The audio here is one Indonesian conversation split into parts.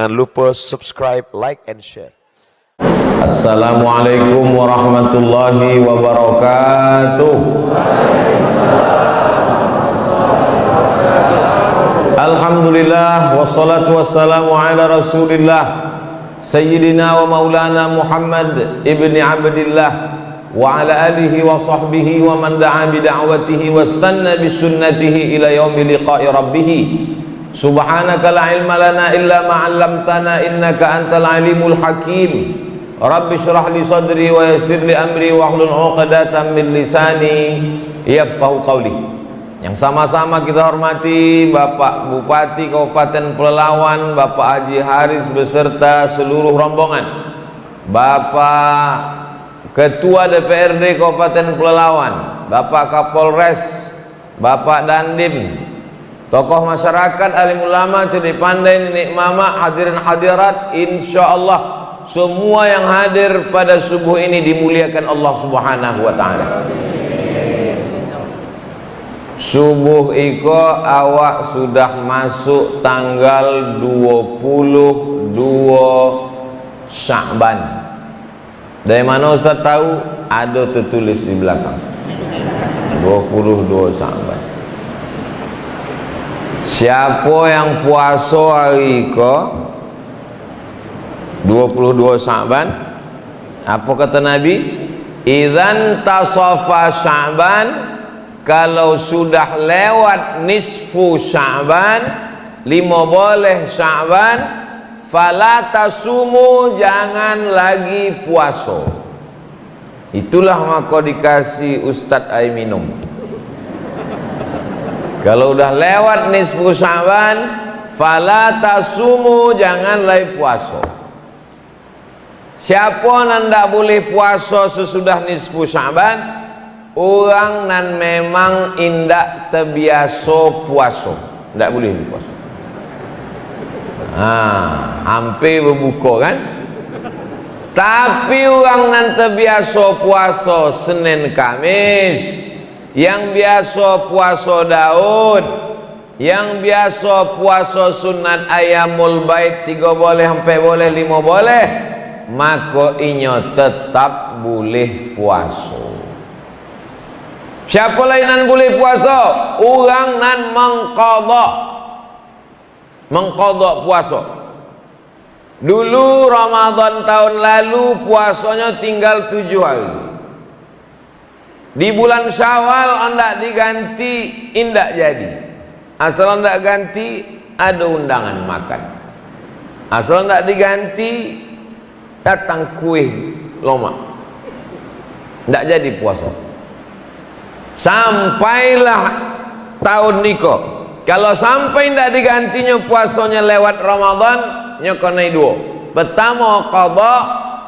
Jangan lupa subscribe, like, and share. Assalamualaikum warahmatullahi wabarakatuh. Alhamdulillah wassalatu wassalamu ala rasulillah Sayyidina wa maulana Muhammad ibni Abdillah wa ala alihi wa sahbihi wa man da'a bida'watihi wa istanna bisunnatihi ila yaumi liqa'i rabbih. Subhanaka la ilma lana illa ma 'allamtana innaka antal alimul hakim. Rabbi shrah li sadri wa yassir li amri wa hlul 'uqdatam min lisani yafqahu qawli. Yang sama-sama kita hormati Bapak Bupati Kabupaten Pelalawan, Bapak Haji Haris beserta seluruh rombongan, Bapak Ketua DPRD Kabupaten Pelalawan, Bapak Kapolres, Bapak Dandim, tokoh masyarakat, alim ulama, cerdik pandai, nenek mama, hadirin hadirat, insyaallah semua yang hadir pada subuh ini dimuliakan Allah Subhanahu wa taala. Subuh iko awak sudah masuk tanggal 22 Sya'ban. Dari mana Ustaz tahu? Ada tertulis di belakang 22 Sya'ban. Siapa yang puasa hari ke 22 Sya'ban, apa kata Nabi? Idzan tasafa Sya'ban, kalau sudah lewat nisfu Sya'ban, 15 Sya'ban, fala tasumu, jangan lagi puasa. Itulah maka dikasih Ustadz air minum. Kalau udah lewat nisfu Sya'ban, fala tasumu, jangan lagi puasa. Siapa nan tak boleh puasa sesudah nisfu Sya'ban? Orang nan memang indak terbiasa puasa, tak boleh puasa. Hampir berbuka kan? Tapi orang nan terbiasa puasa Senin Kamis, yang biasa puasa Daud, yang biasa puasa sunat ayamul bait 3 boleh sampai boleh 5 boleh, maka inya tetap boleh puasa. Siapa lain nan boleh puasa? Orang nan mengqadha puasa. Dulu Ramadan tahun lalu puasanya tinggal 7 hari. Di bulan Syawal hendak diganti, indak jadi. Asal hendak ganti, ada undangan makan. Asal hendak diganti, datang kuih lomak. Ndak jadi puasa. Sampailah tahun niko, kalau sampai ndak digantinya puasanya lewat Ramadan, nyokonai 2. Pertama qadha,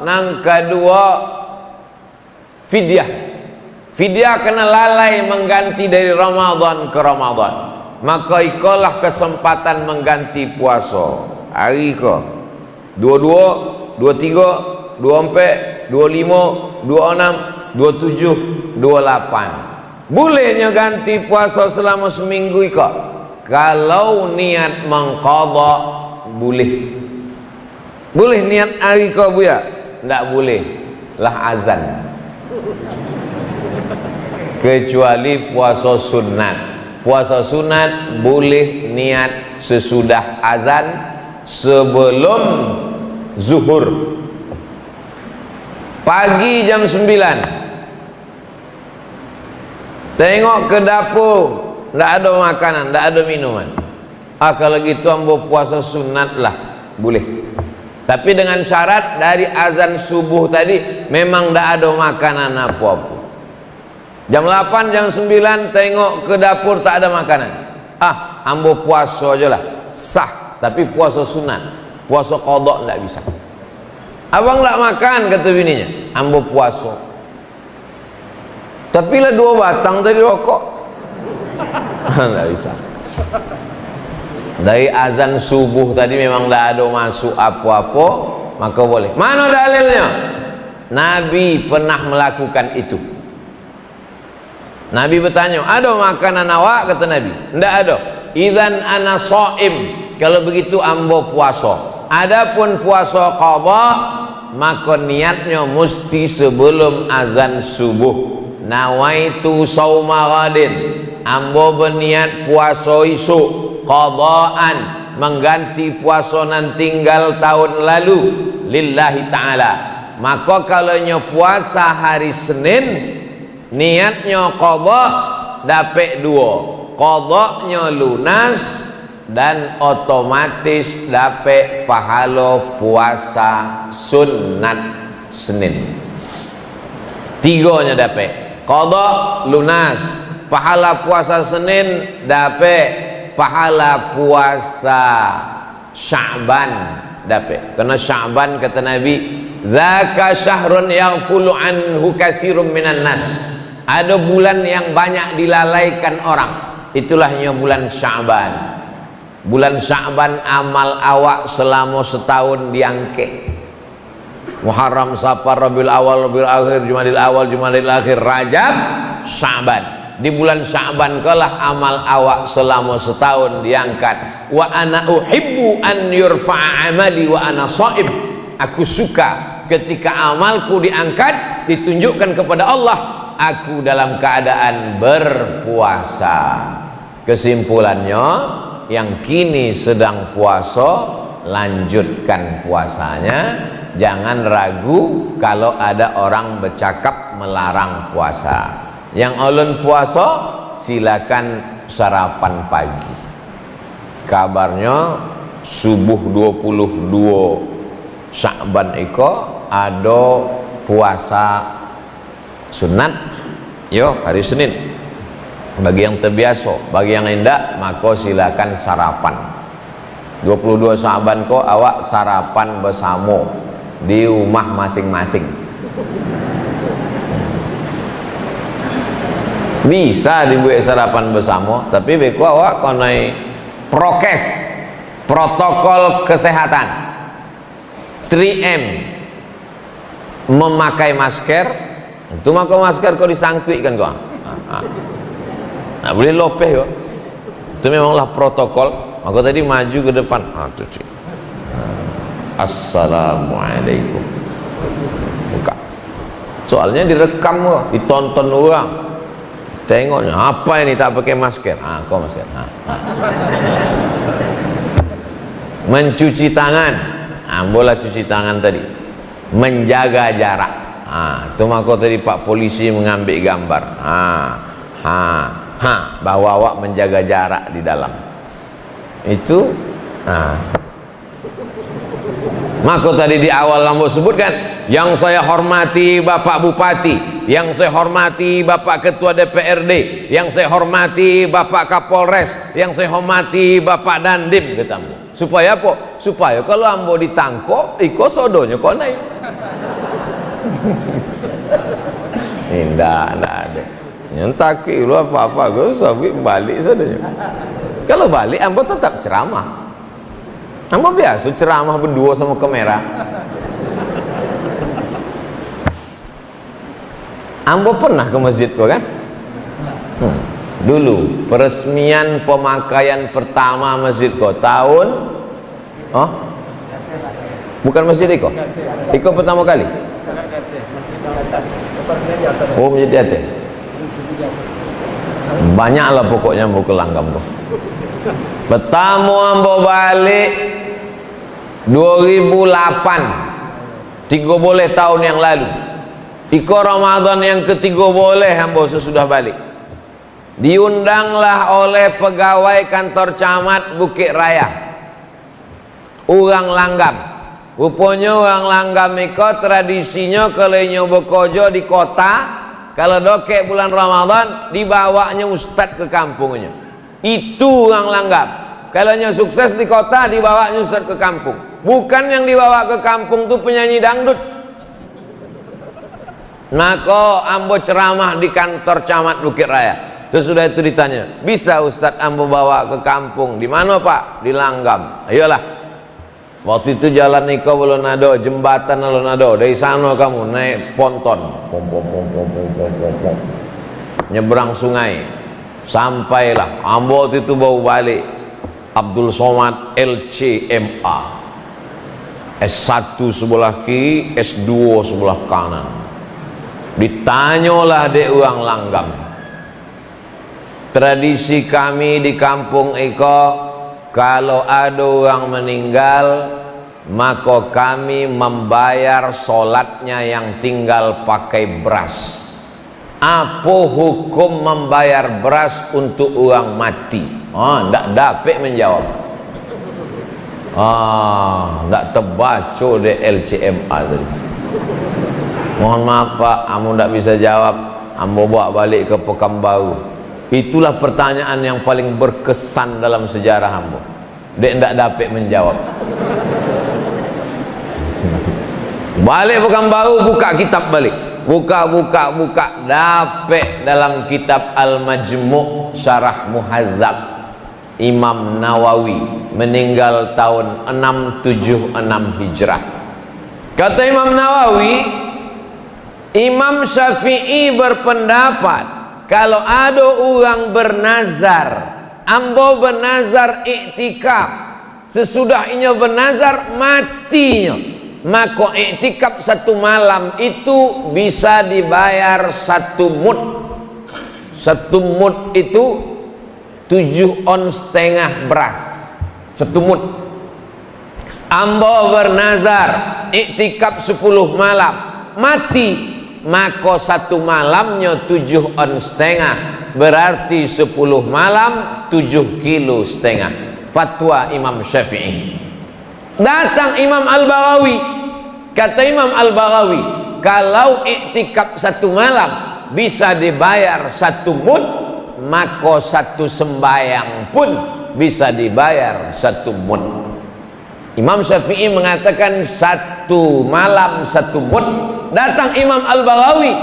nang kedua fidyah. Fidyah kena lalai mengganti dari Ramadan ke Ramadan. Maka ikolah kesempatan mengganti puasa. Hari ke 22, 23, 24, 25, 26, 27, 28. Bolehnya ganti puasa selama seminggu iko. Kalau niat mengqadha boleh. Boleh niat hari iko buya? Ndak boleh. Lah azan. Kecuali puasa sunat. Puasa sunat boleh niat sesudah azan, sebelum zuhur. Pagi jam 9 tengok ke dapur, ndak ada makanan, ndak ada minuman. Kalau gitu ambo puasa sunat lah, boleh. Tapi dengan syarat dari azan subuh tadi memang ndak ada makanan apa-apa. Jam 8, jam 9 tengok ke dapur tak ada makanan. Ambo puasa aja lah, sah. Tapi puasa sunat, puasa qadha ndak bisa. Abang ndak makan, kata bininya, ambo puasa. Tapi lah 2 batang tadi rokok. Nggak bisa. Dari azan subuh tadi memang tidak ada masuk apa-apa, maka boleh. Mana dalilnya? Nabi pernah melakukan itu. Nabi bertanya, ada makanan awak? Kata Nabi, tidak ada. Idzan ana shaim, kalau begitu ambo puasa. Adapun puasa qadha maka niatnya mesti sebelum azan subuh. Nawaitu sauma ghadin, ambo berniat puasa isuk qadhaan, mengganti puasa nan tinggal tahun lalu lillahi ta'ala. Maka kalaunya puasa hari Senin niatnya qadha dapat dua, qadhanya lunas dan otomatis dapat pahala puasa sunat Senin. Tiganya dapat qadha lunas, pahala puasa Senin, dapat pahala puasa Sya'ban dapat. Karena Sya'ban kata Nabi, dzaka syahrun yaghfulu anhu katsirun minan nas. Ada bulan yang banyak dilalaikan orang, itulahnya bulan Sya'ban. Bulan Sya'ban amal awak selama setahun diangkat. Muharram, Safar, Rabiul Awal, Rabiul Akhir, Jumadil Awal, Jumadil Akhir, Rajab, Sya'ban. Di bulan Sya'ban kalah amal awak selama setahun diangkat. Wa ana uhibbu an yurfa'a amali wa ana sha'ib. Aku suka ketika amalku diangkat, ditunjukkan kepada Allah, aku dalam keadaan berpuasa. Kesimpulannya, yang kini sedang puasa, lanjutkan puasanya. Jangan ragu kalau ada orang bercakap melarang puasa. Yang ulun puasa silakan sarapan pagi. Kabarnya subuh 22 Sya'ban iko ada puasa sunat yo hari Senin. Bagi yang terbiasa, bagi yang tidak maka silakan sarapan. 22 Sya'ban ko awak sarapan bersama di rumah masing-masing. Bisa dibuat sarapan bersama, tapi beku awak konai prokes, protokol kesehatan 3M, memakai masker. Itu maka masker kau disangkui kan kau, nah boleh lopeh kau. Itu memanglah protokol. Maka tadi maju ke depan, Assalamualaikum, buka. Soalnya direkam kok, ditonton orang. Tengoknya apa ini tak pakai masker? Kau masker. Mencuci tangan, boleh cuci tangan tadi. Menjaga jarak. Itu maka tadi Pak Polisi mengambil gambar. Bahwa awak menjaga jarak di dalam. Itu. Maka tadi di awal lambo sebutkan, yang saya hormati Bapak Bupati, yang saya hormati Bapak Ketua DPRD, yang saya hormati Bapak Kapolres, yang saya hormati Bapak Dandim, katamu. Supaya apa? Supaya kalau ambo ditangkok, iko sodonya kok naik. Tidak ada. Nyentaki lu apa-apa, gue sabik balik saja. Kalau balik ambo tetap ceramah. Ambo biasa ceramah berdua sama kamera. Ambo pernah ke masjid kok kan? Dulu peresmian pemakaian pertama masjid kok tahun bukan masjid Iko. Iko pertama kali. Oh, masjid Yate. Banyaklah pokoknya ambo ke Langgam tuh. Pertama ambo balik 2008, 3 boleh tahun yang lalu. Iko Ramadan yang ketiga boleh ambo sesudah balik. Diundanglah oleh pegawai kantor camat Bukit Raya, orang Langgam. Rupanya orang Langgam iko tradisinya kalau nyoba kojo di kota, kalau dokek bulan Ramadan dibawanya ustad ke kampungnya. Itu orang Langgam. Kalau sukses di kota dibawanya ustad ke kampung. Bukan yang dibawa ke kampung tuh penyanyi dangdut. Maka ambo ceramah di kantor camat Bukit Raya. Terus sudah itu ditanya, bisa Ustadz ambo bawa ke kampung? Di mana Pak? Di Langgam. Ayolah. Waktu itu jalan Niko belum ada, jembatan belum ada. Dari sana kamu naik ponton, nyebrang sungai, sampailah. Ambo waktu itu bawa balik Abdul Somad LCMA. S1 sebelah kiri, S2 sebelah kanan. Ditanyalah dek orang langgam. Tradisi kami di kampung Eko, kalau ada orang meninggal, maka kami membayar solatnya yang tinggal pakai beras. Apa hukum membayar beras untuk orang mati? Ndak dapat menjawab. Ndak terbaca di LCMA tadi. Mohon maaf Pak, kamu ndak bisa jawab. Ambo bawa balik ke Pekanbaru. Itulah pertanyaan yang paling berkesan dalam sejarah ambo. Dek ndak dapat menjawab. Balik Pekanbaru, buka kitab balik. Buka, dapat dalam kitab Al-Majmu' Syarah Muhazzab Imam Nawawi, meninggal tahun 676 Hijrah. Kata Imam Nawawi, Imam Syafi'i berpendapat kalau ada orang bernazar, ambo bernazar iktikaf, sesudah inya bernazar matinya, maka iktikaf 1 malam itu bisa dibayar 1 mud. 1 mud itu 7,5 ons beras. 1 mud. Ambo bernazar iktikaf 10 malam, mati, maka 1 malamnya 7,5 ons, berarti 10 malam 7,5 kilo. Fatwa Imam Syafi'i. Datang Imam Al-Baghawi, kata Imam Al-Baghawi, kalau iktikaf 1 malam bisa dibayar 1 mud, maka 1 sembayang pun bisa dibayar 1 mud. Imam Syafi'i mengatakan 1 malam 1 mud. Datang Imam Al-Baghawi,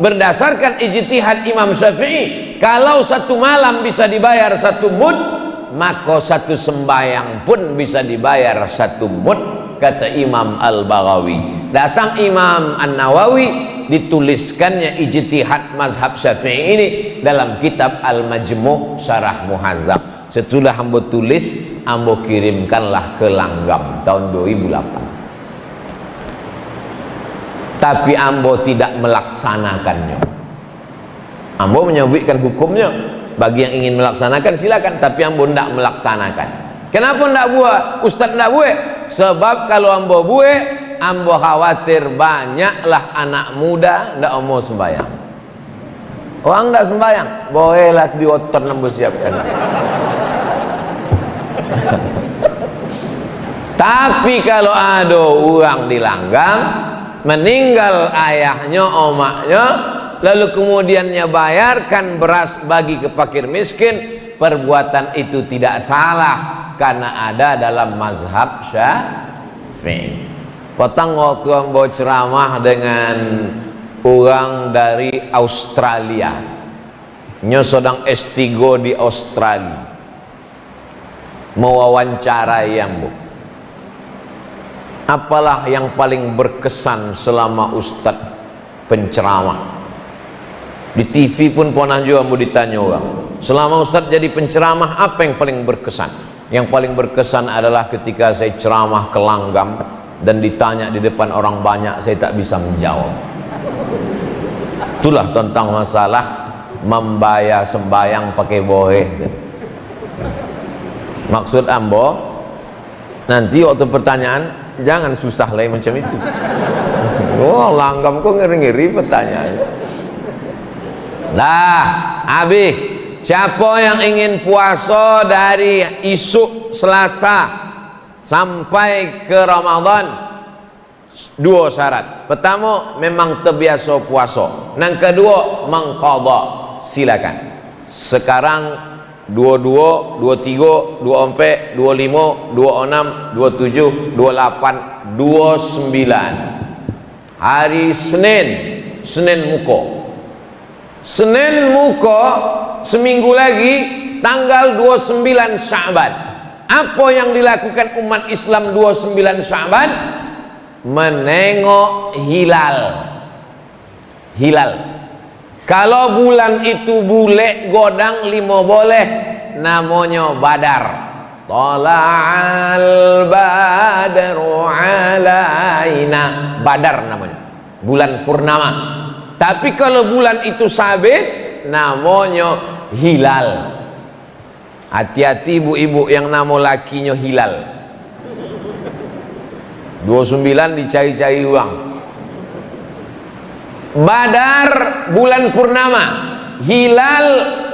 berdasarkan ijtihad Imam Syafi'i, kalau 1 malam bisa dibayar 1 mud, maka 1 sembayang pun bisa dibayar 1 mud, kata Imam Al-Baghawi. Datang Imam An-Nawawi, dituliskannya ijtihad mazhab Syafi'i ini dalam kitab Al-Majmu' Syarah Muhazzab. Sesudah ambo tulis, ambo kirimkanlah ke Langgam tahun 2008. Tapi ambo tidak melaksanakannya. Ambo menyebutkan hukumnya, bagi yang ingin melaksanakan silakan, tapi ambo tidak melaksanakan. Kenapa tidak buat? Ustaz tidak buat? Sebab kalau ambo buat, ambo khawatir banyaklah anak muda tidak mau sembahyang. Orang tidak sembahyang, bolehlah diotor ambo siapkan. Tapi kalau ada orang di Langgam meninggal ayahnya, omaknya, lalu kemudiannya bayarkan beras bagi ke fakir miskin, perbuatan itu tidak salah karena ada dalam mazhab Syafi'i. Petang waktu ambo ceramah dengan orang dari Australia, nyo sedang S3 di Australia, mewawancarai ambo. Apalah yang paling berkesan selama Ustadz penceramah? Di TV pun pernah juga mau ditanya orang, selama Ustadz jadi penceramah apa yang paling berkesan? Yang paling berkesan adalah ketika saya ceramah ke Langgam dan ditanya di depan orang banyak, saya tak bisa menjawab. Itulah tentang masalah membayar sembayang pakai bohe. Maksud ambo, nanti waktu pertanyaan jangan susah lah macam itu. Oh, Langgam kok ngeri-ngeri pertanyaannya. Lah, Abi, siapa yang ingin puasa dari isuk Selasa sampai ke Ramadan? 2 syarat. Pertama, memang terbiasa puasa. Yang kedua, mengqadha. Silakan. Sekarang 22, 23, 24, 25, 26, 27, 28, 29. Hari Senin muka. Senin muka seminggu lagi tanggal 29 Sya'ban. Apa yang dilakukan umat Islam 29 Sya'ban? Menengok hilal. Kalau bulan itu bule godang 5 boleh, namanya badar. Tala'al badru alaina. Badar namanya, bulan purnama. Tapi kalau bulan itu sabit, namanya hilal. Hati-hati ibu-ibu yang nama lakinya hilal. 29 dicari-cari uang. Badar bulan purnama, hilal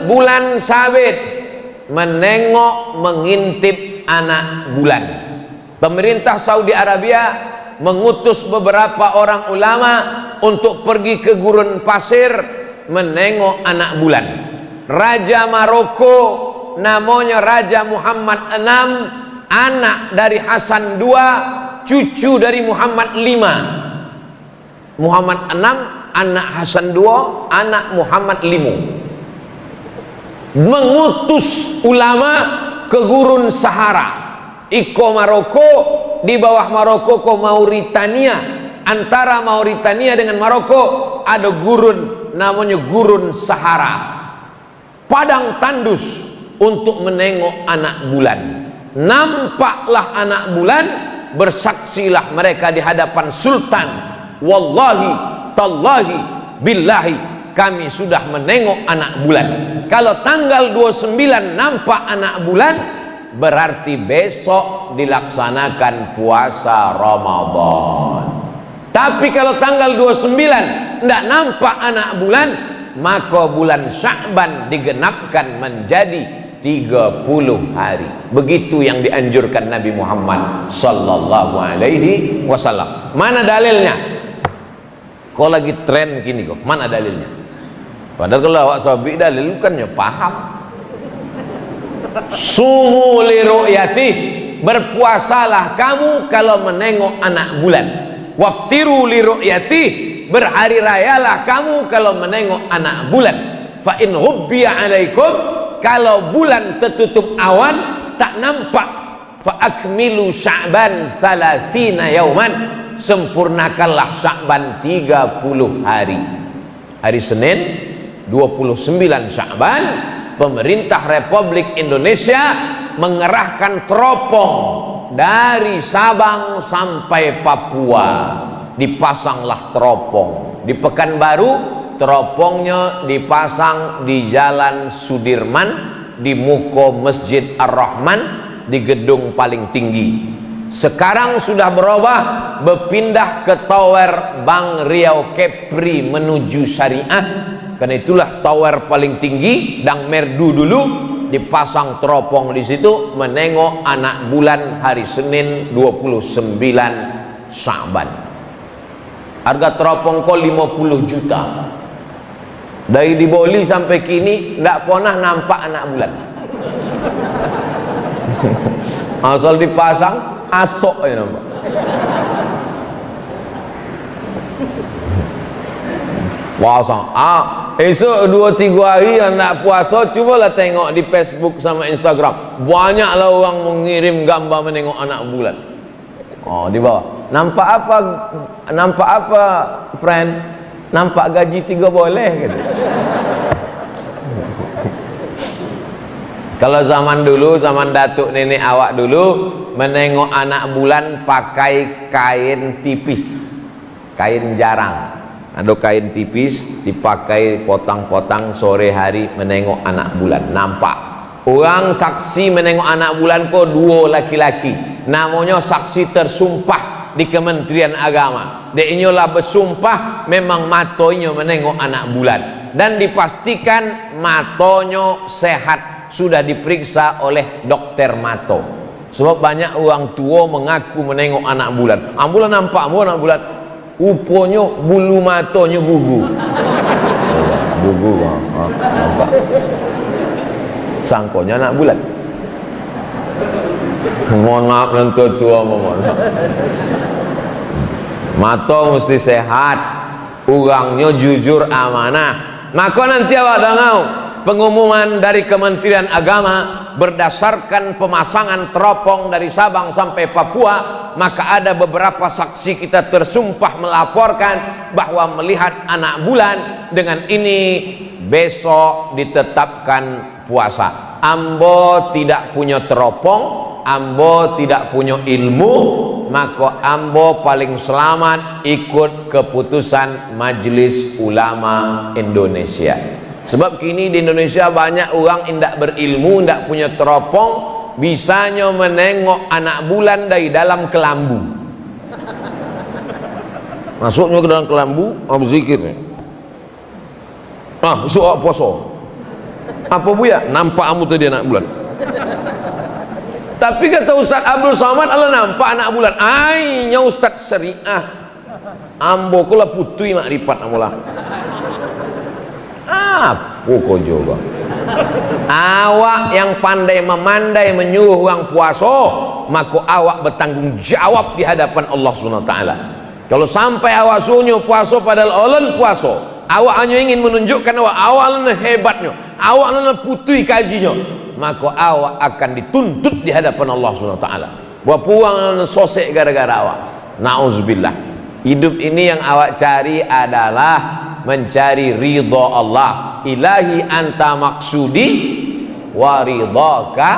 bulan sabit. Menengok, mengintip anak bulan. Pemerintah Saudi Arabia mengutus beberapa orang ulama untuk pergi ke gurun pasir menengok anak bulan. Raja Maroko namanya Raja Muhammad VI, anak dari Hasan II, cucu dari Muhammad V. Muhammad VI, anak Hasan II, anak Muhammad V. Mengutus ulama ke gurun Sahara. Iko Maroko, di bawah Maroko ko Mauritania. Antara Mauritania dengan Maroko ada gurun namanya gurun Sahara, padang tandus untuk menengok anak bulan. Nampaklah anak bulan, bersaksilah mereka di hadapan sultan, wallahi tallahi billahi, kami sudah menengok anak bulan. Kalau tanggal 29 nampak anak bulan, berarti besok dilaksanakan puasa Ramadan. Tapi kalau tanggal 29 tidak nampak anak bulan, maka bulan Sya'ban digenapkan menjadi 30 hari. Begitu yang dianjurkan Nabi Muhammad sallallahu alaihi wasallam. Mana dalilnya? Kau lagi tren gini kok, mana dalilnya? Padahal kalau awak sabi dalil kan ya paham. Sumu li ru'yati, berpuasalah kamu kalau menengok anak bulan. Waftiru li ru'yati, berhari rayalah kamu kalau menengok anak bulan. Fa in ghubbiya alaikum, kalau bulan tertutup awan tak nampak, fa akmilu Sya'ban 30 yauman, sempurnakanlah Sya'ban 30 hari. Hari Senin 29 Sya'ban, pemerintah Republik Indonesia mengerahkan teropong dari Sabang sampai Papua. Dipasanglah teropong. Di Pekanbaru teropongnya dipasang di Jalan Sudirman, di muka Masjid Ar-Rahman, di gedung paling tinggi. Sekarang sudah berubah, berpindah ke Tower Bank Riau Kepri menuju Syariah. Karena itulah tower paling tinggi, dan merdu dulu dipasang teropong di situ menengok anak bulan hari Senin 29 Sya'ban. Harga teropong kok 50 juta. Dari di Boli sampai kini tidak pernah nampak anak bulan. Asal dipasang asok aja nampak. Pasang esok 2-3 hari yang nak puasa, cubalah tengok di Facebook sama Instagram, banyaklah orang mengirim gambar menengok anak bulan. Oh, di bawah nampak apa? Nampak apa, friend? Nampak gaji 3 boleh gitu. Kalau zaman dulu, zaman datuk nenek awak dulu, menengok anak bulan pakai kain tipis, kain jarang. Ada kain tipis dipakai potang-potang, sore hari menengok anak bulan, nampak. Orang saksi menengok anak bulan kok 2 laki-laki, namanya saksi tersumpah di Kementerian Agama. Dia inyolah bersumpah memang matonya menengok anak bulan, dan dipastikan matonya sehat, sudah diperiksa oleh dokter mato. Sebab banyak orang tua mengaku menengok anak bulan. Ambulan nampak, ambulan anak bulan, rupanya bulu matanya gugur. Gugur, nampak. Sangkonya anak bulan. Mohon maaf nanti tua, mohon maaf. Mata mesti sehat, orangnya jujur amanah. Maka nanti awak dengar pengumuman dari Kementerian Agama berdasarkan pemasangan teropong dari Sabang sampai Papua, maka ada beberapa saksi kita tersumpah melaporkan bahwa melihat anak bulan. Dengan ini besok ditetapkan puasa. Ambo tidak punya teropong, ambo tidak punya ilmu, maka ambo paling selamat ikut keputusan Majelis Ulama Indonesia. Sebab kini di Indonesia banyak orang indak berilmu, indak punya teropong, bisanya menengok anak bulan dari dalam kelambu. Masuknya ke dalam kelambu, zikir. Suak puasa. Apa buya? Nampak amu tadi anak bulan. Tapi kata Ustaz Abdul Somad, Allah nampak anak bulan. Ainya Ustaz syariah. Ambo kula putui makrifat amulah. Apa kau juga? Awak yang pandai memandai menyuruh orang puasa, maka awak bertanggung jawab di hadapan Allah Subhanahu wa taala. Kalau sampai awak suruh puasa padahal Allah puasa, awak hanya ingin menunjukkan awak hebatnya, awak putui kajinya, maka awak akan dituntut di hadapan Allah Subhanahu wa taala. Buat puang sosek gara-gara awak. Nauzubillah. Hidup ini yang awak cari adalah mencari ridha Allah. Ilahi anta maksudi wa ridhaka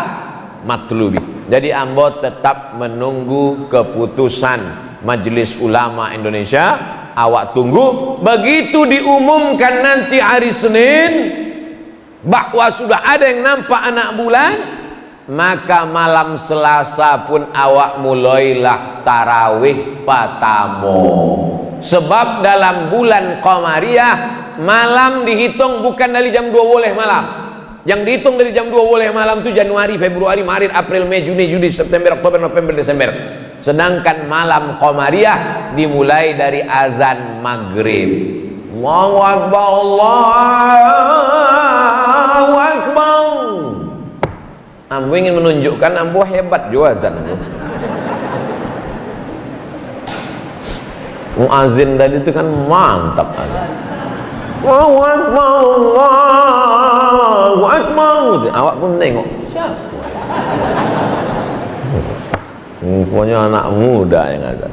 matlubi. Jadi ambo tetap menunggu keputusan Majelis Ulama Indonesia. Awak tunggu, begitu diumumkan nanti hari Senin bahwa sudah ada yang nampak anak bulan, maka malam Selasa pun awak mulailah tarawih patamo. Sebab dalam bulan Qamariyah malam dihitung bukan dari jam 2 boleh malam. Yang dihitung dari jam 2 boleh malam itu Januari, Februari, Maret, April, Mei, Juni, Juli, September, Oktober, November, Desember. Sedangkan malam Qamariyah dimulai dari azan maghrib. Allahu Akbar, Allahu Akbar. Ambo ingin menunjukkan ambo hebat juga azan. Muazin tadi itu kan mantap azan. Allahu Akbar, Allahu Akbar. Awak pun nengok siapa? Pokoknya anak muda yang azan.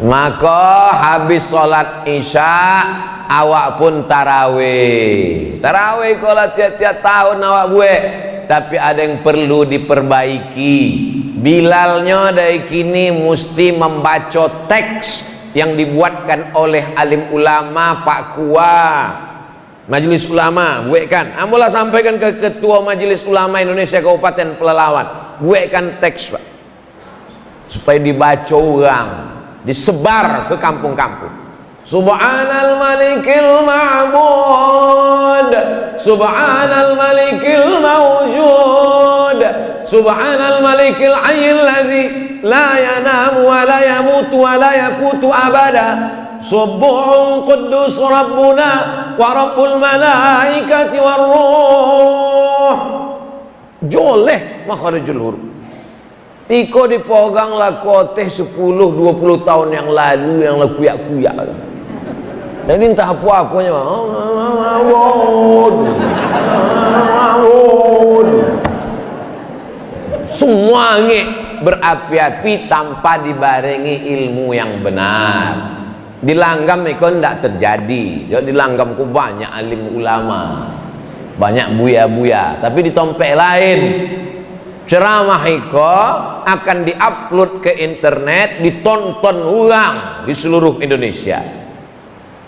Maka habis sholat isya awak pun tarawih. Tarawih kalau tiap-tiap tahun awak buat. Tapi ada yang perlu diperbaiki. Bilalnya dari kini mesti membaca teks yang dibuatkan oleh alim ulama Pak Kua Majelis Ulama. Buatkan, ambolah sampaikan ke Ketua Majelis Ulama Indonesia Kabupaten Pelalawan. Buatkan teks Pak, supaya dibaca orang, disebar ke kampung-kampung. Subhanal malikil ma'bud, subhanal malikil mawjud, subhanal malikil hayyil ladzi la yanamu wa la yamutu wa la yafutu abada, subuhun quddus rabbuna wa rabbul malaikati war ruh. Joleh makharijul huruf. Iko dipegang lah koteh 10-20 tahun yang lalu yang lah kuyak-kuyak. Jadi entah apa-apanya semua berapi-api tanpa dibarengi ilmu yang benar. Di langgam itu tidak terjadi. Jadi di langgam ku banyak alim ulama, banyak buya-buya, tapi di tompek lain ceramah itu akan diupload ke internet, ditonton ulang di seluruh Indonesia.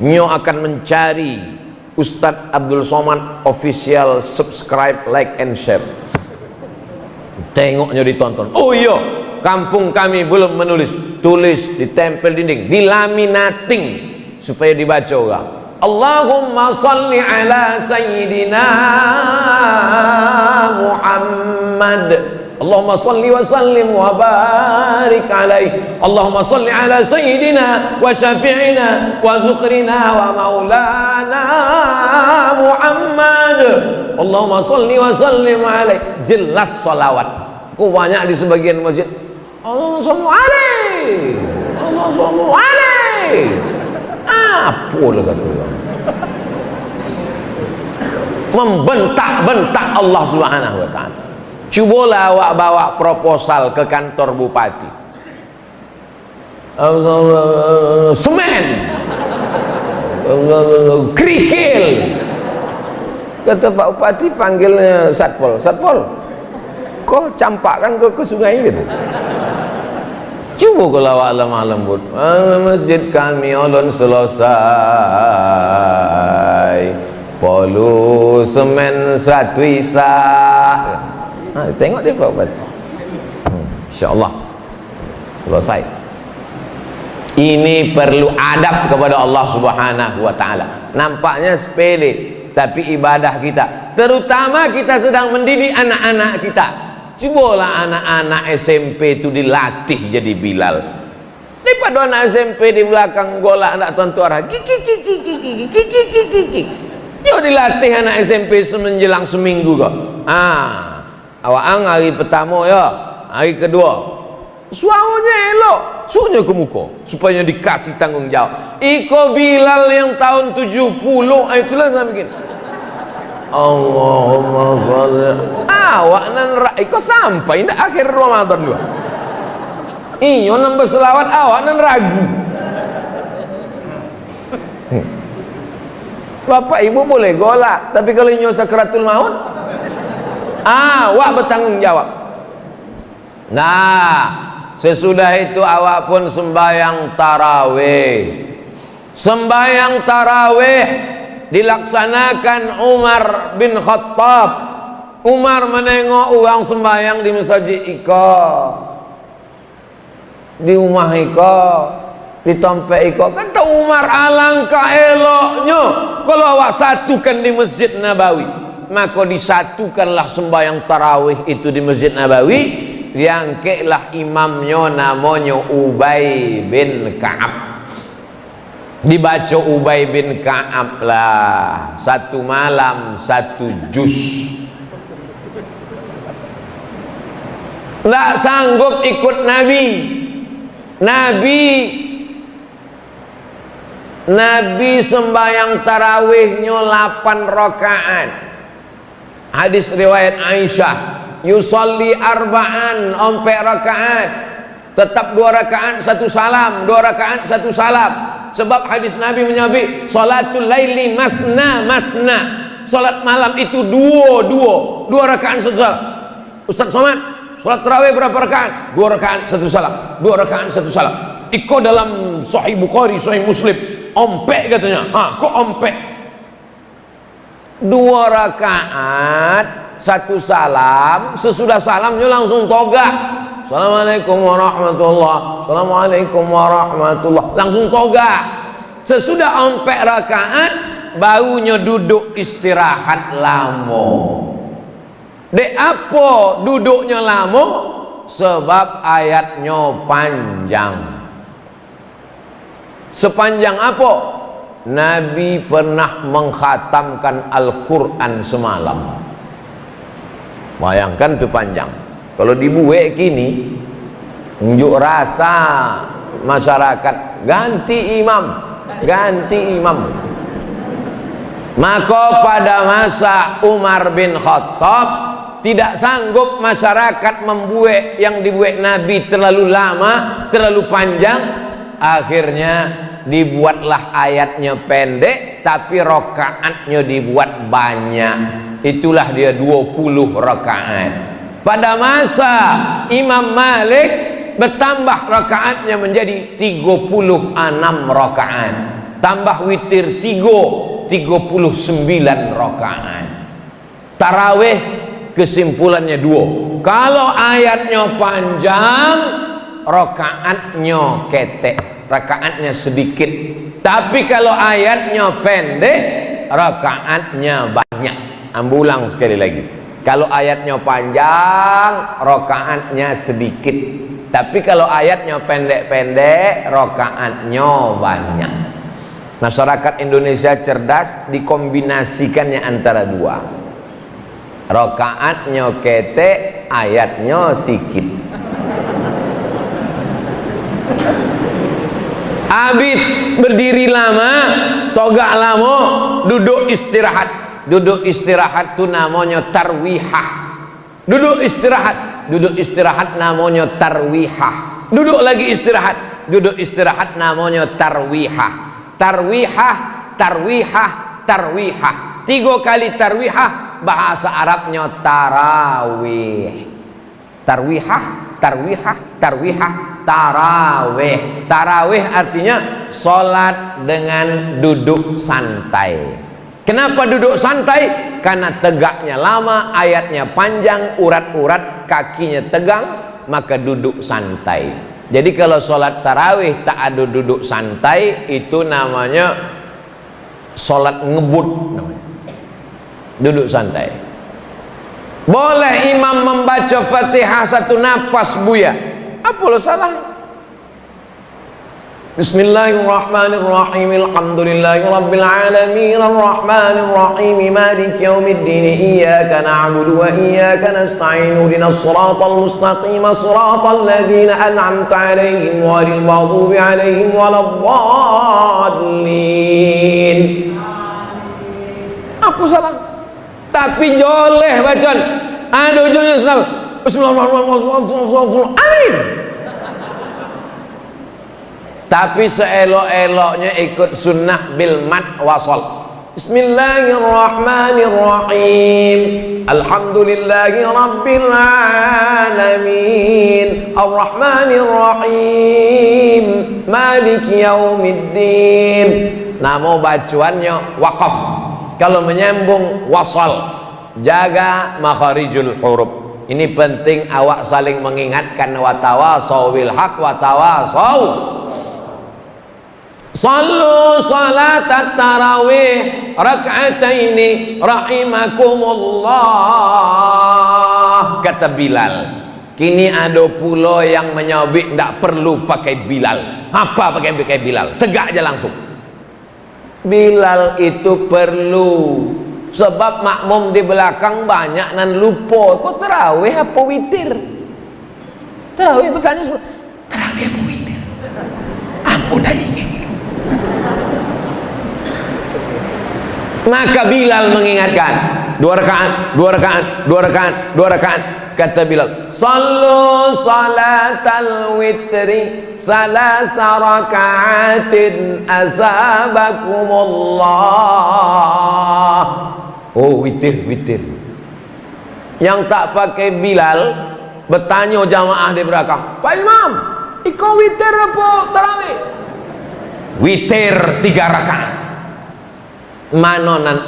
Nyo akan mencari Ustadz Abdul Somad official, subscribe, like and share. Tengoknya ditonton. Oh iya, kampung kami belum menulis, tulis, ditempel dinding, dilaminating supaya dibaca orang. Allahumma salli ala sayyidina Muhammad. Allahumma salli wa sallim wa barik alaihi. Allahumma salli ala sayyidina wa syafi'ina wa zukrina wa maulana Muhammad. Allahumma salli wa sallim alaihi. Jelas salawat. Kok banyak di sebagian masjid. Allahumma salli alaihi. Allahumma salli alaihi. Apa lah kata orang? Membentak-bentak Allah Subhanahu wa taala. Cubalah awak bawa proposal ke kantor bupati. Semen, kerikil. Kata Pak Bupati, panggilnya Satpol. Satpol, kau campakkan ke sungai gitu. Cuba kalau alam-alam buat masjid kami ulun selesai, polu semen satu isa. Tengok dia baca. InsyaAllah selesai. Ini perlu adab kepada Allah Subhanahu wa ta'ala. Nampaknya sepele, tapi ibadah kita, terutama kita sedang mendidik anak-anak kita. Cobalah anak-anak SMP itu dilatih jadi Bilal. Daripada anak SMP di belakang golak anak tuan-tuan yo dilatih anak SMP menjelang seminggu kok. Awak hari pertama ya, hari kedua suaranya elok, suruhnya ke muka supaya dikasih tanggung jawab. Iko Bilal yang tahun 70, itulah saya bikin. Allahumma sholli. Awak nan iko sampai ndak akhir Ramadan dua. Iyo nambah selawat awak nan ragu. Bapak ibu boleh golak, tapi kalau inyo sakratul maut, awak bertanggung jawab. Nah, sesudah itu awak pun sembahyang tarawih. Sembahyang tarawih dilaksanakan Umar bin Khattab. Umar menengok orang sembahyang di masjid iko, di rumah iko, di tempat iko. Kata Umar, alangkah eloknya kalau awak satukan di Masjid Nabawi. Maka disatukanlah sembahyang tarawih itu di Masjid Nabawi. Yang kelah imamnya namanya Ubay bin Ka'ab. Dibaca Ubay bin Ka'ab lah, satu malam satu juz. Nggak sanggup ikut Nabi. Nabi sembahyang tarawihnya 8 rakaat. Hadis riwayat Aisyah, yusalli arba'an, 4 rakaat, tetap 2 rakaat 1 salam, 2 rakaat 1 salam. Sebab hadis Nabi menyebut salatul laili masna masna, salat malam itu 2 rakaat 1 salam. Ustaz Somad, salat tarawih berapa rakaat? 2 rakaat 1 salam, 2 rakaat 1 salam. Iko dalam Sahih Bukhari, Sahih Muslim, ompek katanya. Kok ompek? 2 rakaat 1 salam, sesudah salamnya langsung toga. Assalamualaikum warahmatullah, assalamualaikum warahmatullah, langsung toga. Sesudah 4 rakaat barunya duduk istirahat lama. Dek apa duduknya lama? Sebab ayatnya panjang. Sepanjang apa? Nabi pernah mengkhatamkan Al-Quran semalam. Bayangkan itu panjang. Kalau dibuat kini, unjuk rasa masyarakat ganti imam. Maka pada masa Umar bin Khattab tidak sanggup masyarakat membuat yang dibuat Nabi terlalu lama, terlalu panjang. Akhirnya dibuatlah ayatnya pendek, tapi rakaatnya dibuat banyak. Itulah dia 20 rakaat. Pada masa Imam Malik bertambah rakaatnya menjadi 36 rakaat, tambah witir 39 rakaat. Tarawih kesimpulannya 2. Kalau ayatnya panjang, rakaatnya ketek, rakaatnya sedikit. Tapi kalau ayatnya pendek, rakaatnya banyak. Ambulang sekali lagi. Kalau ayatnya panjang, rakaatnya sedikit. Tapi kalau ayatnya pendek-pendek, rakaatnya banyak. Masyarakat Indonesia cerdas, dikombinasikannya antara 2. Rakaatnya ketek, ayatnya sikit. Habis berdiri lama, togak lama, duduk istirahat. Duduk istirahat itu namanya tarwihah. Duduk istirahat namanya tarwihah. Duduk lagi istirahat, duduk istirahat namanya tarwihah. Tarwihah, tarwihah, tarwihah. 3 kali tarwihah, bahasa Arabnya tarawih. Tarwihah, tarwihah, tarwihah, tarawih. Tarawih artinya sholat dengan duduk santai. Kenapa duduk santai? Karena tegaknya lama, ayatnya panjang, urat-urat kakinya tegang, maka duduk santai. Jadi kalau sholat tarawih tak ada duduk santai, itu namanya sholat ngebut namanya. Duduk santai. Boleh imam membaca Fatihah satu nafas buya, apa lo salah? Bismillahirrahmanirrahim. Alhamdulillahirabbil alamin arrahmanir rahim maliki yaumiddin iyyaka na'budu wa iyyaka nasta'in ihdinas siratal mustaqim siratal ladzina an'amta 'alaihim ghairil maghdubi 'alaihim waladdallin. Apa salah? Tapi joleh bacaan. Ada ujungnya Bismillahirrahmanirrahim. Amin. Tapi seelok-eloknya ikut sunnah bil mad wasal. Bismillahirrahmanirrahim. Alhamdulillahi rabbil alamin. Arrahmanirrahim. Maliki yaumiddin. Nama bacaannya waqaf. Kalau menyambung wasal. Jaga makharijul huruf. Ini penting awak saling mengingatkan, wa tawasau bil haq wa tawasau. Sallu salatat tarawih rak'ataini rahimakumullah, kata Bilal. Kini ada pula yang menyabik tak perlu pakai Bilal. Apa pakai Bilal? Tegak aja langsung. Bilal itu perlu, sebab makmum di belakang banyak nan lupa. Kok tarawih apa witir? Tarawih bertanya semua. Tarawih apa witir? Ampun dah ingin. Maka Bilal mengingatkan, 2 rakaat, 2 rakaat, 2 rakaat, 2 rakaat. Kata Bilal, sallu salatal witri salasa rakaatin azabakumullah. Oh, witir. Yang tak pakai Bilal bertanya jamaah di belakang, Pak Imam, ikut witir apa tarawih? Witir 3 rakaat. Mana nan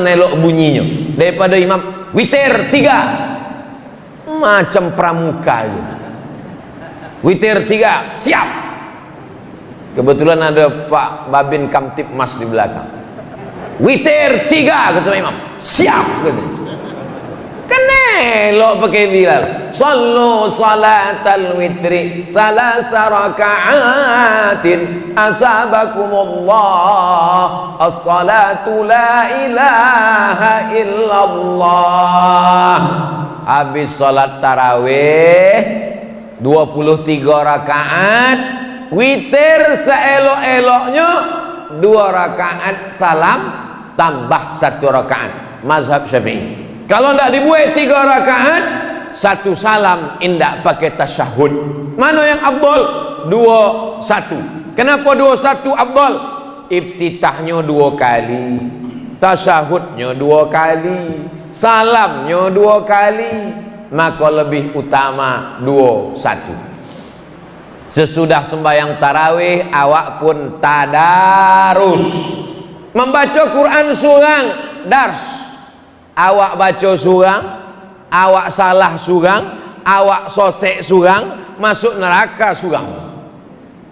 elok bunyinya daripada imam witir 3, macam pramuka aja. Witir 3 siap. Kebetulan ada Pak Babin Kamtipmas di belakang. Witir 3 kata imam, siap kata. Kan elok pakai Bilal. Sallu salatal witri salasa raka'atin asabakumullah. As-salatu la ilaha illallah. Habis salat tarawih 23 rakaat, witir seelok-eloknya 2 rakaat salam tambah 1 rakaat. Mazhab Syafi'i. Kalau tidak dibuat 3 rakaat, 1 salam, indak pakai tasyahud. Mana yang afdal? 2-1. Kenapa 2-1 afdal? Iftitahnya 2 kali, tasyahudnya 2 kali, salamnya 2 kali, maka lebih utama 2-1. Sesudah sembahyang tarawih, awak pun tadarus, membaca Quran surang, dars. Awak baca surang, awak salah surang, awak sosek surang, masuk neraka surang.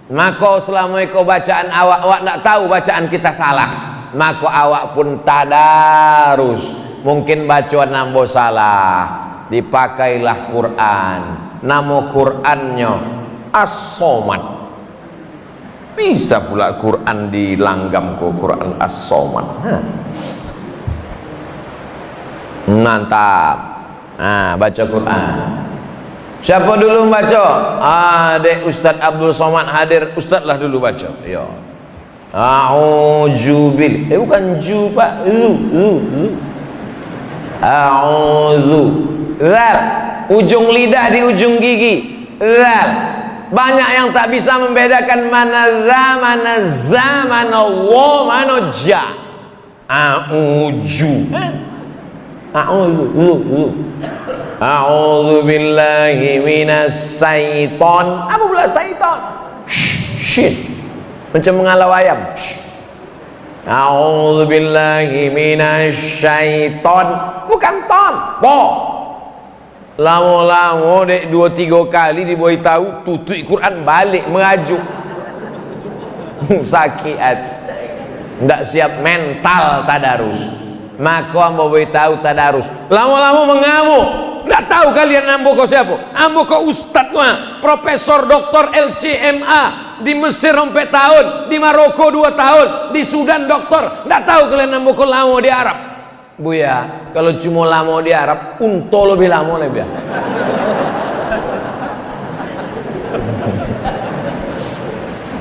Maka selama kau bacaan awak nak tahu bacaan kita salah, maka awak pun tadarus. Mungkin bacaan nambo salah, dipakailah Quran. Nama Qurannya As-Somad. Bisa pula Quran dilanggam ke Quran As-Somad. Mantap. Baca Quran. Siapa dulu baca? Dek Ustaz Abdul Somad hadir. Ustaz lah dulu baca. Ya. A'udzubil. Bukan ju Pak. A'udzu. Zal. Ujung lidah di ujung gigi. Zal. Banyak yang tak bisa membedakan mana za, mana za, mana wa, mana ja. A'udzu. A'udzu billahi minas syaiton. Apa pula syaiton? Shin. Macam mengalau ayam. A'udzu billahi minasy syaiton. Bukan ton, po. Lama-lama dek 2-3 kali dibuat tahu tutup Quran balik mengajuk. Sakit hati. Ndak siap mental tadarus. Maka ambo tahu tadarus. Lama-lama mengamuk. Ndak tahu kalian ambo kau siapa? Ambo kau ustad mah, profesor doktor LCMA di Mesir 4 tahun, di Maroko 2 tahun, di Sudan doktor. Ndak tahu kalian ambo kau lama di Arab. Buya, kalau cuma lama di Arab, unto lebih lama lebih.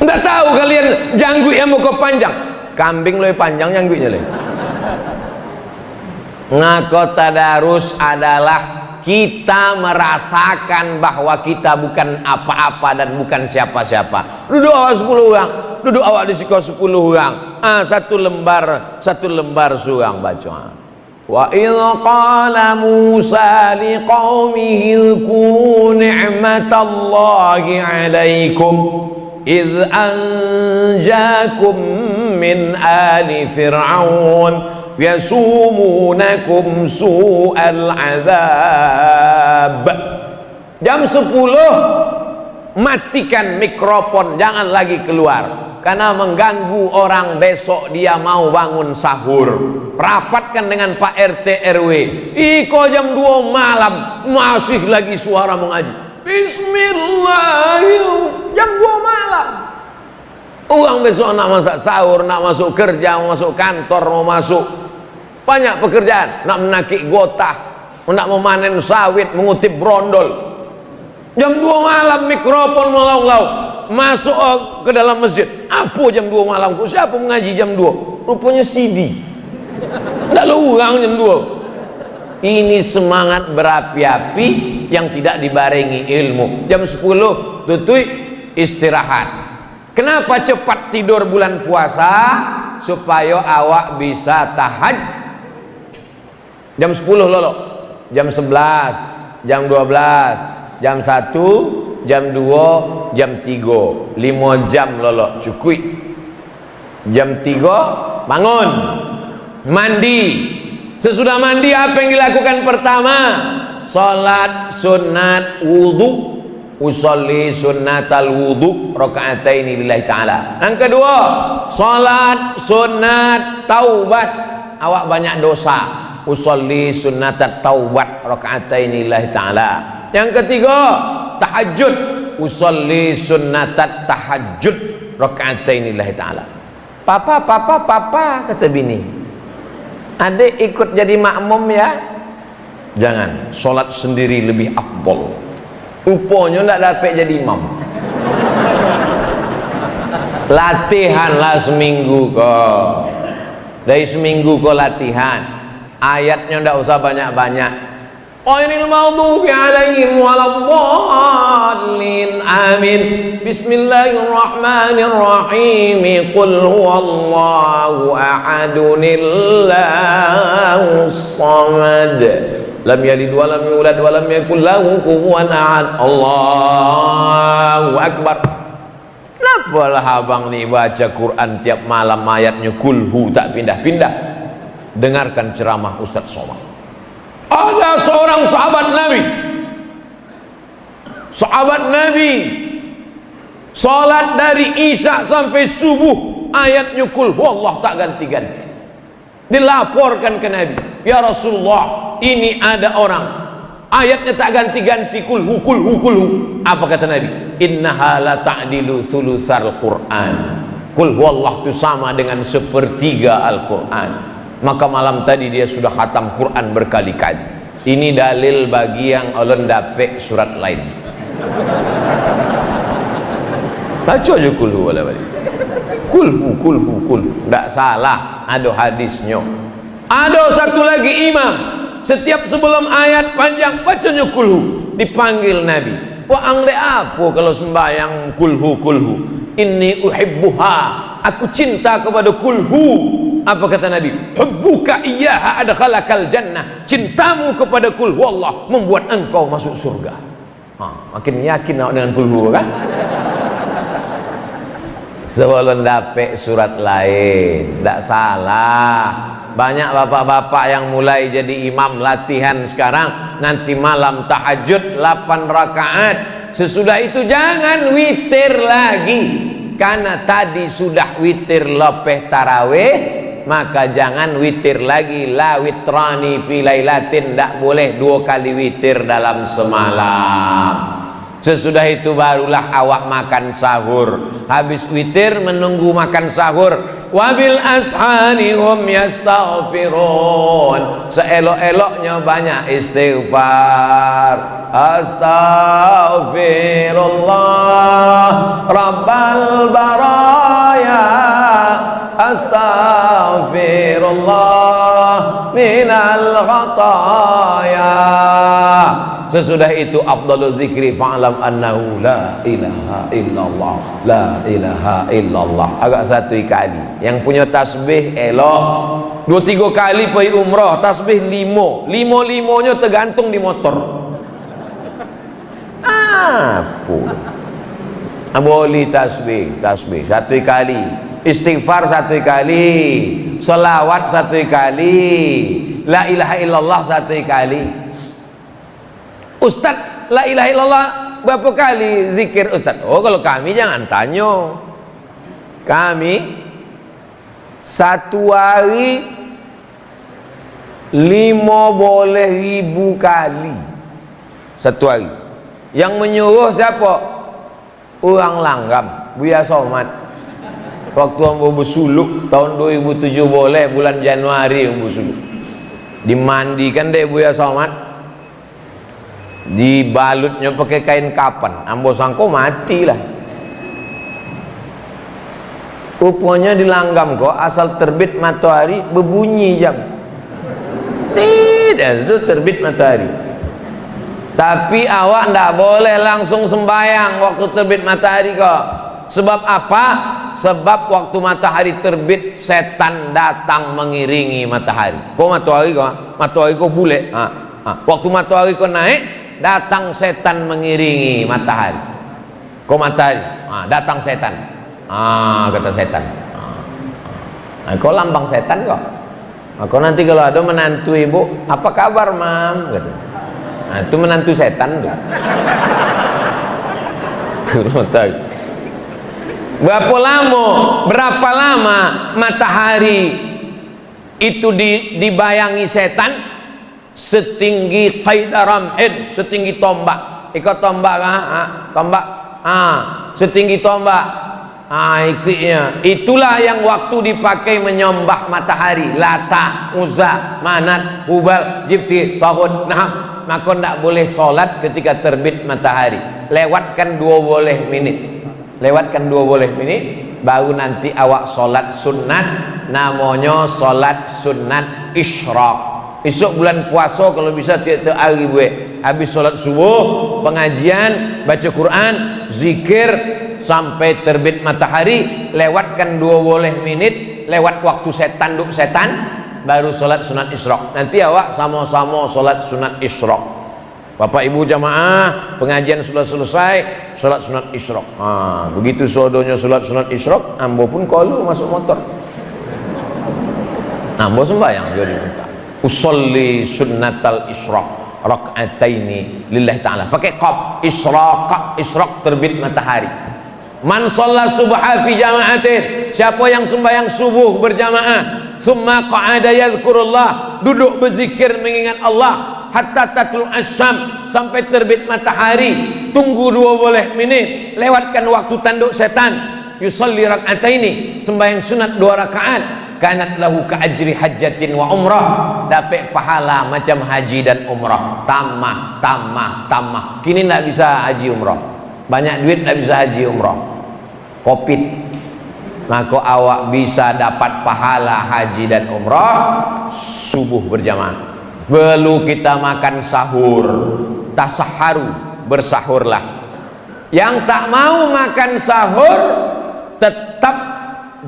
Ndak tahu kalian janggut yang muka panjang. Kambing lebih panjang janggutnya lebih. Ngako tadarus adalah kita merasakan bahwa kita bukan apa-apa dan bukan siapa-siapa. Duduk awak 10 orang, duduk awak di siko 10 orang. Satu lembar surang baca. Wa idh qala Musa liqaumihi dhkuru ni'matallahi 'alaikum idh anjakum min ali fir'aun yasumunakum su'al azab. Jam 10 matikan mikrofon, jangan lagi keluar karena mengganggu orang besok dia mau bangun sahur. Rapatkan dengan Pak RT RW. Iko jam 2 malam masih lagi suara mengaji. Bismillahirrahmanirrahim. Jam 2 malam. Orang besok nak masak sahur, nak masuk kerja, mau masuk kantor, mau masuk banyak pekerjaan, nak menakik gotah, nak memanen sawit, mengutip brondol. Jam 2 malam mikrofon melau-lau masuk ke dalam masjid. Apa jam 2 malam? Siapa mengaji jam 2? Rupanya CD. Tidak lurang jam 2. Ini semangat berapi-api yang tidak dibarengi ilmu. Jam 10 tutui istirahat. Kenapa cepat tidur bulan puasa? Supaya awak bisa tahajud. Jam 10 lolo, jam 11, jam 12, jam 1, jam 2, jam 3, 5 jam lolo cukup. Jam 3 bangun, mandi. Sesudah mandi apa yang dilakukan pertama? Salat sunat wudu. Usolli sunnatal wudu raka'ataini lillahi ta'ala. Yang kedua, salat sunat taubat. Awak banyak dosa. Usolli sunnatat taubat raka'ataini lillahi ta'ala. Yang ketiga, tahajud. Usolli sunnatat tahajud raka'ataini lillahi ta'ala. Papa kata bini, adik ikut jadi makmum ya. Jangan, solat sendiri lebih afdol. Rupanya tak dapat jadi imam. Latihanlah seminggu kau. Dari seminggu kau latihan. Ayatnya tidak usah banyak-banyak. Ghairil maghdubi alaihim waladdallin. Amin. Bismillahirrahmanirrahim. Qul huwallahu ahadunillahus samad. Lam yalid wa lam yulad wa lam yakul lahu kufuwan ahad. Allahu akbar. Kenapa lah abang ni baca Quran tiap malam ayatnya kulhu tak pindah-pindah? Dengarkan ceramah Ustaz Somad. Ada seorang sahabat Nabi salat dari Isya sampai subuh ayatnya kulhu Allah tak ganti-ganti. Dilaporkan ke Nabi, ya Rasulullah, ini ada orang ayatnya tak ganti-ganti kulhu. Apa kata Nabi? Innaha la ta'dilu sulusal Quran. Kulhu Allah itu sama dengan 1/3 Al-Quran. Maka malam tadi dia sudah khatam Quran berkali-kali. Ini dalil bagi yang ulun dapet surat lain. Baca aja kulhu wala balik. Kulhu. Tak salah, ada hadisnya. Ada satu lagi imam, setiap sebelum ayat panjang bacanya kulhu. Dipanggil Nabi. Wah angde apa kalau sembahyang kulhu. Inni uhibbuha. Aku cinta kepada kulhu. Apa kata Nabi? Hubbuka iyyaha adkhalakal jannah. Cintamu kepada kul huwallah membuat engkau masuk surga. Makin yakin dengan kul huwa kan? Sebelum dapet surat lain, tidak salah. Banyak bapak-bapak yang mulai jadi imam latihan sekarang, nanti malam tahajud 8 rakaat. Sesudah itu jangan witir lagi, karena tadi sudah witir lepeh tarawih, maka jangan witir lagi. La witrani fi lailatin, tidak boleh 2 kali witir dalam semalam. Sesudah itu barulah awak makan sahur. Habis witir menunggu makan sahur. Wabil ashani hum yastaghfirun. Seelok-eloknya banyak istighfar. Astaghfirullah Rabbal baraya. Astaghfirullah minal khataya. Sesudah itu afdalul zikri fa'lam annahu la ilaha illallah, la ilaha illallah. Agak 1 kali. Yang punya tasbih elok 2-3 kali pergi umrah, tasbih 5. 5-5-nya tergantung di motor. Apa? Boleh tasbih 1 kali, istighfar 1 kali, selawat 1 kali, la ilaha illallah 1 kali. Ustaz, la ilaha illallah berapa kali zikir Ustaz? Oh, kalau kami jangan tanya. Kami 1 hari 50.000 kali 1 hari. Yang menyuruh siapa? Orang Langgam, Buya Somad. Waktu ambo bersuluk tahun 2007 boleh, bulan Januari ambo bersuluk. Dimandikan deh Buya Somad, dibalutnya pakai kain kapan, ambo sangko matilah. Rupanya di Langgam kok asal terbit matahari berbunyi jam. Tidak, itu terbit matahari. Tapi awak ndak boleh langsung sembahyang waktu terbit matahari kok. Sebab apa? Sebab waktu matahari terbit setan datang mengiringi matahari. Kok matahari kok bule. Waktu matahari kok naik, datang setan mengiringi matahari. Kok matahari? Datang setan. Kata setan. Kok lambang setan kok. Kok nanti kalau ada menantu ibu, apa kabar mam? Kata. Itu menantu setan tuh. Berapa lama matahari itu dibayangi setan? Setinggi qaidaramhin, setinggi tombak. Ikut tombak tombak. Setinggi tombak. Ikutnya. Itulah yang waktu dipakai menyembah matahari. Lata, Uzza, Manat, Hubal, Jibti, Tahud, Nahab. Maka tidak boleh sholat ketika terbit matahari. Lewatkan 2 menit. Lewatkan 2 menit, baru nanti awak sholat sunat. Namanya sholat sunat isyraq. Esok bulan puasa kalau bisa tiap-tiap hari habis sholat subuh, pengajian, baca Quran, zikir sampai terbit matahari. Lewatkan 2 menit, lewat waktu setan duk setan, baru sholat sunat isyraq. Nanti awak sama-sama sholat sunat isyraq. Bapak ibu jamaah, pengajian sudah selesai, sholat sunat isyraq. Begitu sodonya sholat sunat isyraq, ambo pun kalau masuk motor, ambo sembahyang jadi usolli sunnatal isyraq rak'ataini lillahi ta'ala. Pakai qaf, isyraq terbit matahari. Man shalla subha fi jama'atin, siapa yang sembahyang subuh berjamaah, summa qa'ada yadhkurullah, duduk berzikir mengingat Allah, hatta tatlu asyam, sampai terbit matahari, tunggu 2 menit, lewatkan waktu tanduk setan, yusalli rak'ataini, sembahyang sunat 2 rakaat, kanat lahu ka ajri hajjatin wa umrah, dapat pahala macam haji dan umrah. Tamah. Kini tidak bisa haji umrah, banyak duit tidak bisa haji umrah, Covid. Maka awak bisa dapat pahala haji dan umrah subuh berjamaah. Perlu kita makan sahur, tasaharu, bersahurlah. Yang tak mau makan sahur tetap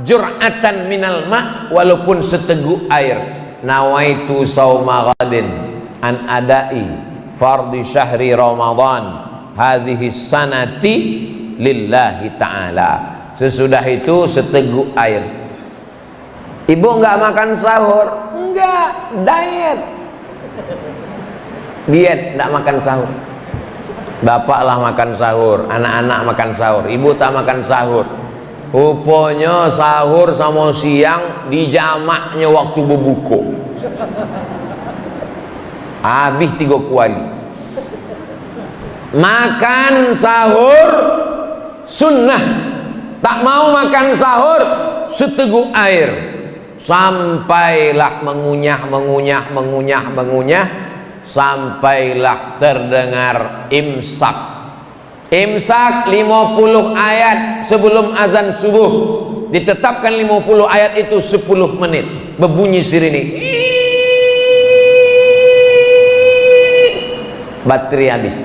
jur'atan minal ma', walaupun seteguk air. Nawaitu sauma ghadin an adai fardhi syahri Ramadan hadhihi sanati lillahi ta'ala. Sesudah itu seteguk air. Ibu enggak makan sahur? Enggak, diet. Diet, enggak makan sahur. Bapaklah makan sahur, anak-anak makan sahur, ibu tak makan sahur. Rupanya sahur sama siang dijamaknya waktu berbuka. Habis 3 kuali. Makan sahur sunnah. Tak mau makan sahur seteguk air. Sampailah mengunyah, sampailah terdengar imsak. Imsak 50 ayat sebelum azan subuh. Ditetapkan 50 ayat itu 10 menit. Berbunyi sirine. Baterai habis.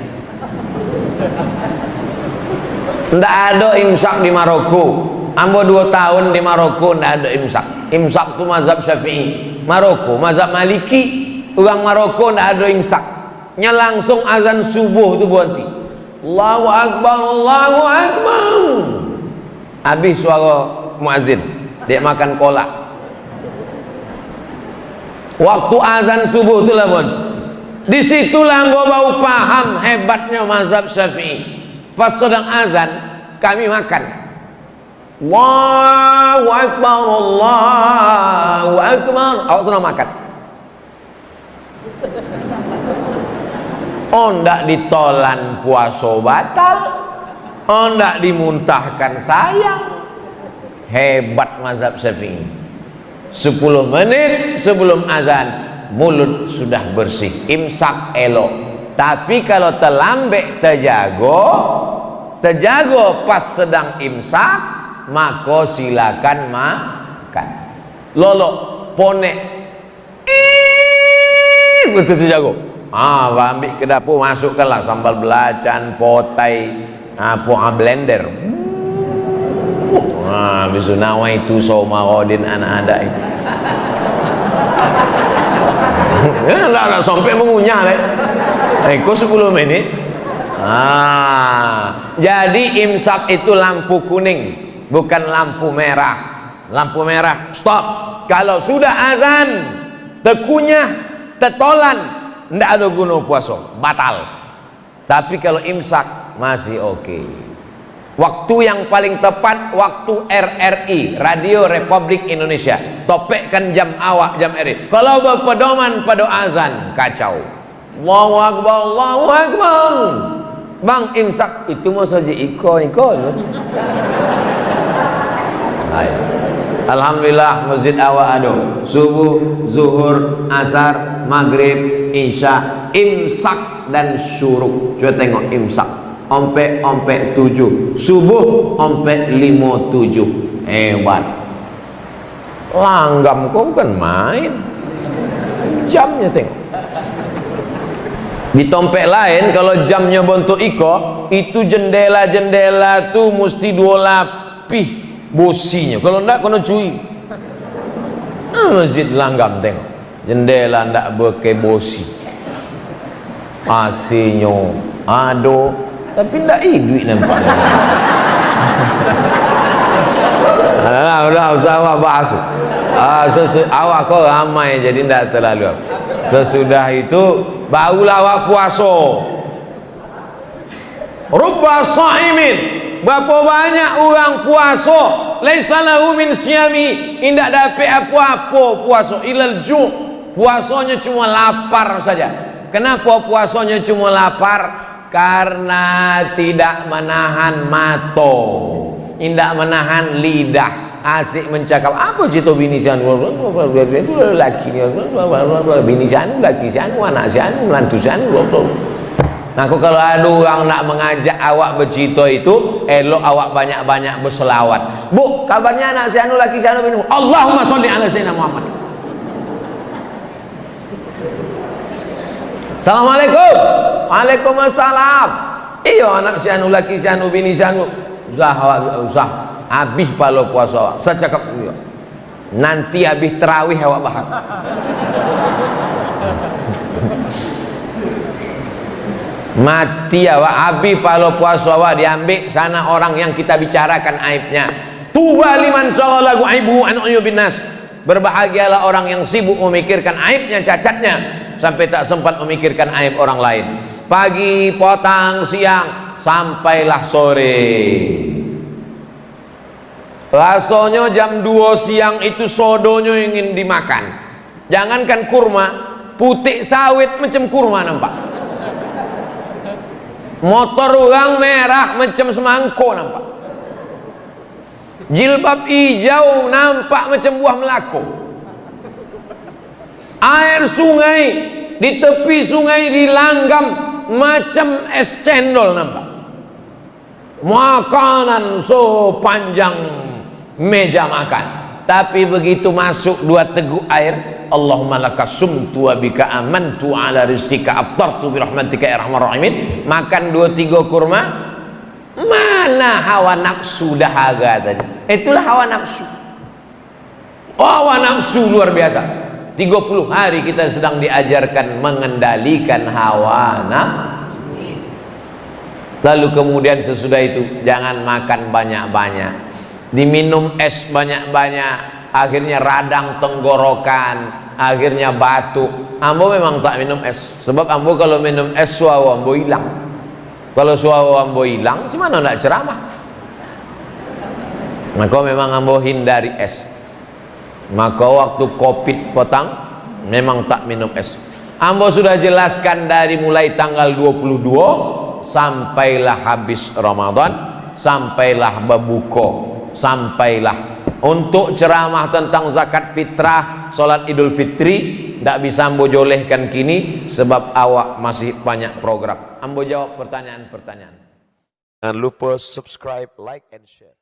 Tidak ada imsak di Maroko. Ambo 2 tahun di Maroko tidak ada imsak. Imsak itu mazhab Syafi'i. Maroko mazhab Maliki. Orang Maroko tidak ada imsak. Nya langsung azan subuh itu berhenti. Allahu Akbar, Allahu Akbar. Habis suara muazin. Dia makan kolak. Waktu azan subuh itulah berhenti. Disitulah gua baru paham hebatnya mazhab Syafi'i. Pas sedang azan kami makan. Allahu Akbar, Allahu Akbar. Awak senang makan. Oh, ndak ditolan puasa batal. Oh, ndak dimuntahkan sayang. Hebat mazhab Syafi'i. 10 menit sebelum azan mulut sudah bersih, imsak elok. Tapi kalau terlambat terjago pas sedang imsak, maka silakan makan. Lolo ponek betul terjago. Ambil ke dapur, masukkanlah sambal belacan, potai, blender. Bisu nawaitu sauma ghadin anak ada. Enggak sampai mengunyah le. Kok 10 menit. Jadi imsak itu lampu kuning, bukan lampu merah. Lampu merah stop. Kalau sudah azan tekunyah, tetolan, tidak ada guna puasa, batal. Tapi kalau imsak masih oke. Waktu yang paling tepat waktu RRI, Radio Republik Indonesia. Topekkan jam awak, jam RRI. Kalau berpedoman pada azan, kacau. Allahu Akbar, Allahu Akbar. Bang, imsak itu mau saja ikon. Alhamdulillah masjid awak ada subuh, zuhur, asar, maghrib, isya, imsak dan syuruk. Coba tengok imsak ompe 7, subuh ompe 5:07. Hebat. Langgam kau bukan main. Jamnya tengok. Di tempat lain kalau jamnya bentuk iko, itu jendela-jendela tuh mesti 2 lapis bosinya. Kalau enggak kena cuy. Masjid Langgam tengok. Jendela enggak berke bosi. AC-nya ado, tapi enggak hidup nampaknya. Udah usah awak bahas. Awak kau ramai jadi enggak terlalu. Sesudah itu barulah awak puasa. Rubba sha'imin, berapa banyak orang puasa laisa lahu min siyami, indak dapat apa-apa puasa ilal ju', puasanya cuma lapar saja. Kenapa puasanya cuma lapar? Karena tidak menahan mata, tidak menahan lidah. Asik mencakap apa cerita bini sianu itu lelaki bini sianu, laki sianu, anak sianu, menantu sianu. Nah, kalau ada orang nak mengajak awak bercerita itu, elok awak banyak-banyak berselawat. Bu, kabarnya anak sianu, laki sianu, bini. Allahumma sholli ala sayyidina Muhammad. Assalamualaikum. Waalaikumsalam. Iya, anak sianu, laki sianu, bini sianu. Usah awak usah. habis palo puasa awak. Saya cakap juga. Nanti habis terawih awak bahas. Mati awak, habis palo puasa awak diambil sana orang yang kita bicarakan aibnya. Tuba liman shaghalahu aibu an uyubin nas. Berbahagialah orang yang sibuk memikirkan aibnya, cacatnya, sampai tak sempat memikirkan aib orang lain. Pagi, petang, siang, sampailah sore. Rasanya jam 2 siang itu sodonya ingin dimakan. Jangankan kurma, putih sawit macam kurma nampak. Motor orang merah macam semangko nampak. Jilbab hijau nampak macam buah melako. Air sungai di tepi sungai dilanggam macam es cendol nampak. Makanan sepanjang meja makan, tapi begitu masuk 2 teguk air, Allahumma laka sumtu wa bika amantu ala rizqika aftartu bi rahmatika ya arhamar rahimin, makan 2-3 kurma, mana hawa nafsu dahaga tadi. Itulah hawa nafsu. Hawa nafsu luar biasa. 30 hari kita sedang diajarkan mengendalikan hawa nafsu. Lalu kemudian sesudah itu jangan makan banyak-banyak, diminum es banyak-banyak, akhirnya radang tenggorokan, akhirnya batuk. Ambo memang tak minum es, sebab ambo kalau minum es suawa ambo hilang. Kalau suawa ambo hilang, gimana nak ceramah? Maka memang ambo hindari es. Maka waktu covid petang memang tak minum es. Ambo sudah jelaskan dari mulai tanggal 22 sampailah habis Ramadan, sampailah berbuka, sampailah untuk ceramah tentang zakat fitrah, solat idul fitri. Tak bisa ambo jolehkan kini sebab awak masih banyak program. Ambo jawab pertanyaan-pertanyaan. Jangan lupa subscribe, like, and share.